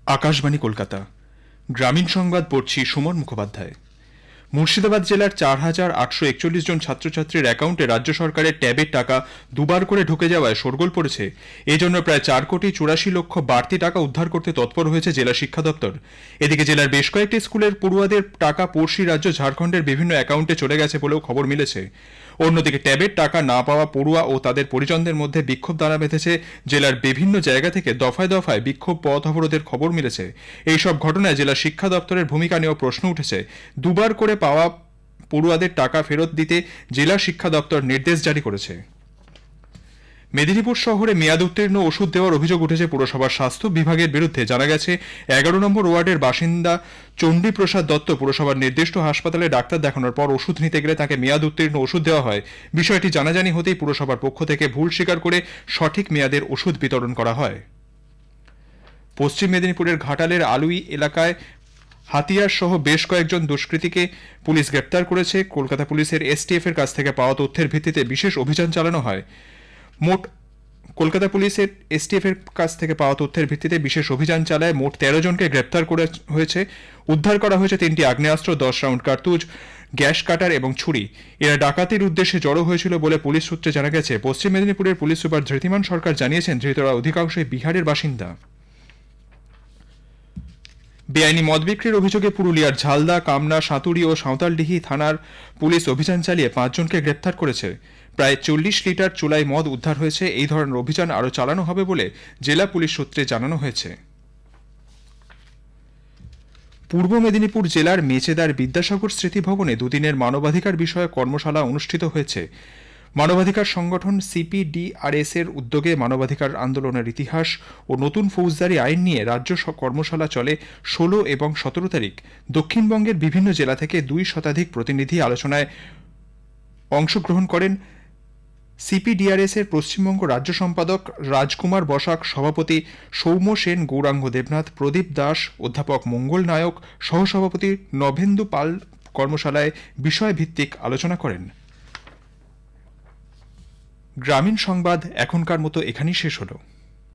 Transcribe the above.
আকাশবাণী কলকাতা গ্রামীণ সংবাদ পড়ছি সুমন মুখোপাধ্যায়। মুর্শিদাবাদ জেলার 4,841 জন ছাত্রছাত্রীর অ্যাকাউন্টে রাজ্য সরকারের ট্যাবের টাকা দুবার করে ঢুকে যাওয়ায় শোরগোল পড়েছে। এই জন্য প্রায় 4,84,00,000 বাড়তি টাকা উদ্ধার করতে তৎপর হয়েছে জেলা শিক্ষা দপ্তর। এদিকে জেলার বেশ কয়েকটি স্কুলের পড়ুয়াদের টাকা পড়শি রাজ্য ঝাড়খণ্ডের বিভিন্ন অ্যাকাউন্টে চলে গেছে বলেও খবর মিলেছে। অন্যদিকে ট্যাবের টাকা না পাওয়া পড়ুয়া ও তাদের পরিজনদের মধ্যে বিক্ষোভ দানা বেঁধেছে। জেলার বিভিন্ন জায়গা থেকে দফায় দফায় বিক্ষোভ পথ অবরোধের খবর মিলেছে। এইসব ঘটনায় জেলা শিক্ষা দপ্তরের ভূমিকা নিয়েও প্রশ্ন উঠেছে। দুবার করে পাওয়া পড়ুয়াদের টাকা ফেরত দিতে জেলা শিক্ষা দপ্তর নির্দেশ জারি করেছে। মেদিনীপুর শহরে মেয়াদ উত্তীর্ণ ওষুধ দেওয়ার অভিযোগ উঠেছে পুরসভার স্বাস্থ্য বিভাগের বিরুদ্ধে। জানা গেছে 11 নম্বর ওয়ার্ডের বাসিন্দা চণ্ডীপ্রসাদ দত্ত পুরসভার নির্দিষ্ট হাসপাতালে ডাক্তার দেখানোর পর ওষুধ নিতে গেলে তাকে মেয়াদ উত্তীর্ণ ওষুধ দেওয়া হয়। বিষয়টি জানাজানি হতেই পুরসভার পক্ষ থেকে ভুল স্বীকার করে সঠিক মেয়াদের ওষুধ বিতরণ করা হয়। পশ্চিম মেদিনীপুরের ঘাটালের আলুই এলাকায় হাতিয়ার সহ বেশ কয়েকজন দুষ্কৃতীকে পুলিশ গ্রেপ্তার করেছে। কলকাতা পুলিশের এসটিএফ এর কাছ থেকে পাওয়া তথ্যের ভিত্তিতে বিশেষ অভিযান চালানো হয়। কলকাতা পুলিশের এসটিএফ এর কাছ থেকে পাওয়া তথ্যের ভিত্তিতে বিশেষ অভিযান চালায় মোট 13 জনকে গ্রেপ্তার করা হয়েছে। উদ্ধার করা হয়েছে 3টি আগ্নেয়াস্ত্র, 10 রাউন্ড কার্তুজ, গ্যাস কাটার এবং ছুরি। এরা ডাকাতির উদ্দেশ্যে জড়ো হয়েছিল বলে পুলিশ সূত্রে জানা গেছে। পশ্চিম মেদিনীপুরের পুলিশ সুপার ধৃতিমান সরকার জানিয়েছেন, ধৃতরা অধিকাংশই বিহারের বাসিন্দা। বেআইনি মদ বিক্রির অভিযোগে পুরুলিয়ার ঝালদা, কামনা, সাঁতুরি ও সাঁওতালডিহি থানার পুলিশ অভিযান চালিয়ে 5 জনকে গ্রেপ্তার করেছে। প্রায় 40 লিটার চুলাই মদ উদ্ধার হয়েছে। এই ধরনের অভিযান আরও চালানো হবে বলে জেলা পুলিশ সূত্রে জানানো হয়েছে। পূর্ব মেদিনীপুর জেলার মেচেদার বিদ্যাসাগর স্মৃতি ভবনে দুদিনের মানবাধিকার বিষয়ক কর্মশালা অনুষ্ঠিত হয়েছে। মানবাধিকার সংগঠন সিপিডিআরএস এর উদ্যোগে মানবাধিকার আন্দোলনের ইতিহাস ও নতুন ফৌজদারি আইন নিয়ে রাজ্য কর্মশালা চলে 16 এবং 17 তারিখ। দক্ষিণবঙ্গের বিভিন্ন জেলা থেকে 2 শতাধিক প্রতিনিধি আলোচনায় অংশগ্রহণ করেন। সিপিডিআরএস এর পশ্চিমবঙ্গ রাজ্য সম্পাদক রাজকুমার বসাক, সভাপতি সৌম্য সেন, গৌরাঙ্গ দেবনাথ, প্রদীপ দাস, অধ্যাপক মঙ্গল নায়ক, সহসভাপতি নভেন্দু পাল কর্মশালায় বিষয়ভিত্তিক আলোচনা করেন। গ্রামীণ সংবাদ এখনকার মতো এখানেই শেষ হলো।